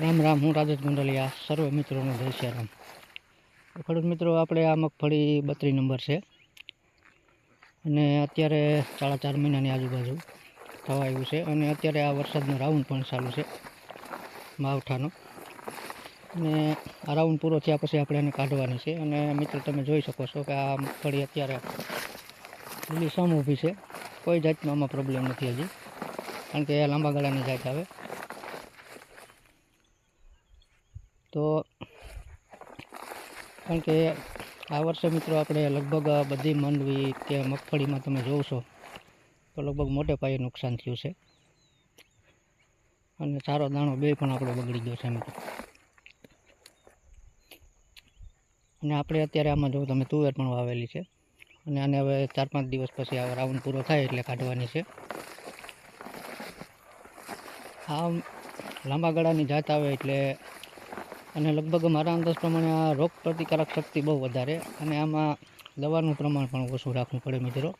राम राम। हूँ राजेश गोंडलिया। सर्व मित्रों ने जय श्री राम। खेडूत मित्रों, આપણે આ મગફળી 32 નંબર છે અને અત્યારે 4.5 મહિનાની આજુબાજુ થવા આવ્યું છે અને અત્યારે આ વરસાદનો રાઉન્ડ પણ ચાલુ છે માવઠાનો, અને આ રાઉન્ડ પૂરો થયા પછી આપણે એને કાઢવાની છે. અને મિત્રો તમે જોઈ શકો છો કે આ મગફળી અત્યારે લીલી સમ ઊભી છે, કોઈ જાતનો આમાં પ્રોબ્લેમ નથી હજી, કારણ કે લાંબા ગાળાની જાત આવે. તો કારણ કે આ વર્ષે મિત્રો આપણે લગભગ બધી માંડવી કે મગફળીમાં તમે જોશો તો લગભગ મોટે પાયે નુકસાન થયું છે અને ચારો દાણો બે પણ આપણો બગડી ગયો છે મિત્રો. અને આપણે અત્યારે આમાં જો તમે તુવેર પણ વાવેલી છે અને આને હવે 4-5 દિવસ પછી આ રાઉન્ડ પૂરો થાય એટલે કાઢવાની છે. આ લાંબા ગાળાની જાત આવે એટલે, અને લગભગ મારા અંદાજ પ્રમાણે આ રોગ પ્રતિકારક શક્તિ બહુ વધારે, અને આમાં દવાનું પ્રમાણ પણ ઓછું રાખવું પડે મિત્રો.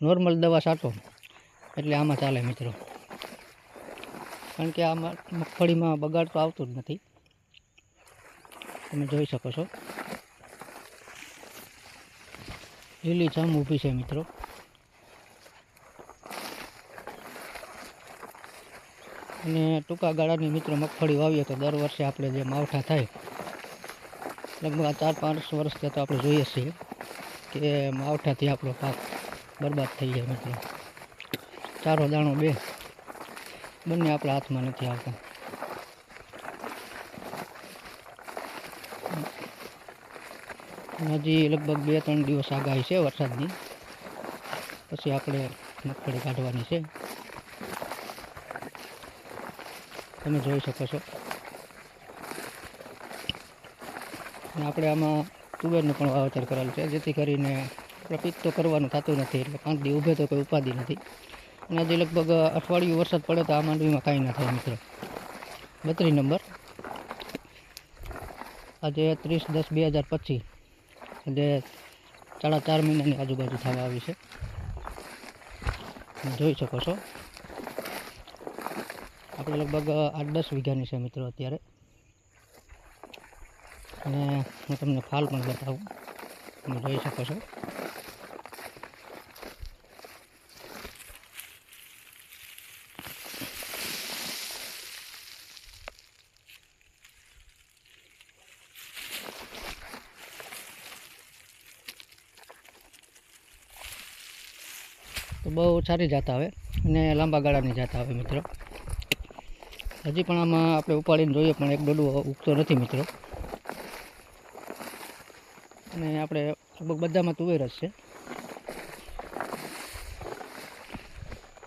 નોર્મલ દવા છાંટો એટલે આમાં ચાલે મિત્રો, કારણ કે આમાં મગફળીમાં બગાડ તો આવતો જ નથી. તમે જોઈ શકો છો લીલી છમ ઊભી છે મિત્રો. અને ટૂંકા ગાળાની મિત્રો મગફળી વાવીએ તો દર વર્ષે આપણે જે માવઠા થાય, લગભગ આ 4-5 વર્ષથી તો આપણે જોઈએ છીએ કે માવઠાથી આપણો પાક બરબાદ થઈ જાય મિત્રો. ચારો દાણો બે બંને આપણા હાથમાં નથી આવતા. હજી લગભગ 2-3 દિવસ આગાહી છે વરસાદની, પછી આપણે મગફળી કાઢવાની છે. તમે જોઈ શકો છો. અને આપણે આમાં તુવેરનું પણ વાવેતર કરેલું છે, જેથી કરીને આપણે પીક તો કરવાનું થતું નથી, એટલે 5 દી ઊભે તો કોઈ ઉપાધિ નથી. અને હજી લગભગ અઠવાડિયું વરસાદ પડે તો આ માંડવીમાં કાંઈ ના થાય મિત્રો. 32 નંબર આજે 30/10/2025, આજે 4.5 મહિનાની આજુબાજુ થવા આવી છે. જોઈ શકો છો આપણે લગભગ 8-10 વીઘાની છે મિત્રો અત્યારે. અને હું તમને ફાલ પણ બતાવું, તમે જોઈ શકો છો. તો બહુ સારી જાત આવે અને લાંબા ગાળાની જાત આવે મિત્રો. હજી પણ આમાં આપણે ઉપાડીને જોઈએ પણ એક ડોડું ઉગતો નથી મિત્રો. અને આપણે લગભગ બધામાં તુવેર જ છે.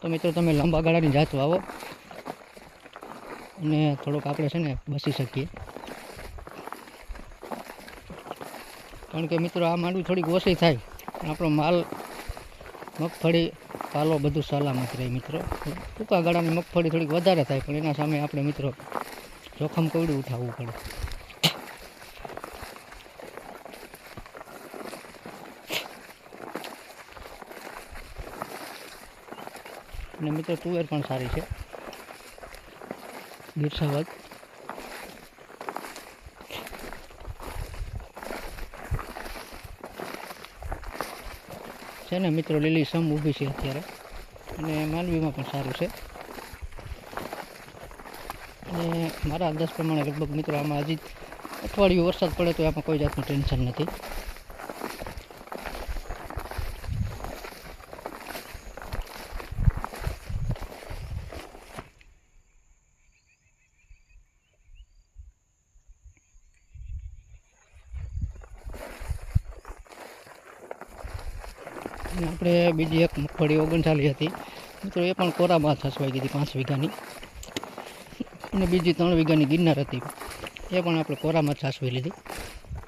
તો મિત્રો તમે લાંબા ગાળાની જાત વાવો અને થોડોક આપણે છે ને બચી શકીએ, કારણ કે મિત્રો આ માંડવી થોડીક ઓછી થાય પણ આપણો માલ મગફળી પાલો બધું સલામત રહે મિત્રો. ટૂંકા ગાળાની મગફળી થોડીક વધારે થાય પણ એના સામે આપણે મિત્રો જોખમ કોયડું ઉઠાવવું પડે. અને મિત્રો તુવેર પણ સારી છે, ગીરસાવજ. છે ને મિત્રો લીલી સમ ઊભી છે અત્યારે, અને માંડવીમાં પણ સારું છે. અને મારા અંદાજ પ્રમાણે લગભગ મિત્રો આમાં હજી અઠવાડિયું વરસાદ પડે તો આમાં કોઈ જાતનું ટેન્શન નથી. અને આપણે બીજી એક મગફળી 39 હતી મિત્રો, એ પણ કોરામાં છસવાઈ ગઈ હતી 5 વીઘાની. અને બીજી 3 વીઘાની ગિરનાર હતી, એ પણ આપણે કોરામાં છસવી લીધી.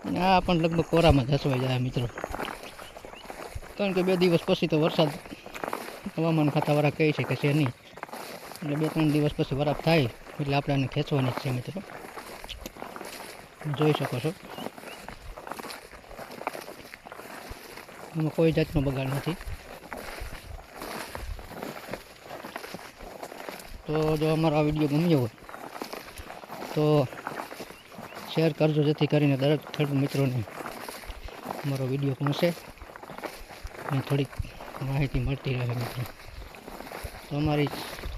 અને આ પણ લગભગ કોરામાં છસવાઈ જાય મિત્રો, કારણ કે 2 દિવસ પછી તો વરસાદ હવામાન ખાતાવાળા કહે છે કે છે નહીં, એટલે 2-3 દિવસ પછી વરાપ થાય એટલે આપણે આને ખેંચવાની જ છે મિત્રો. જોઈ શકો છો એમાં કોઈ જાતનો બગાડ નથી. તો જો અમારો આ વિડીયો ગમ્યો હોય તો શેર કરજો, જેથી કરીને દરેક ખેડૂત મિત્રોને અમારો વિડીયો પહોંચે અને થોડીક માહિતી મળતી રહે મિત્રો. તો અમારી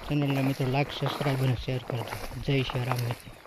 ચેનલને મિત્રો લાઈક, સબસ્ક્રાઈબ અને શેર કરજો. જય શ્રી રામ મિત્રો.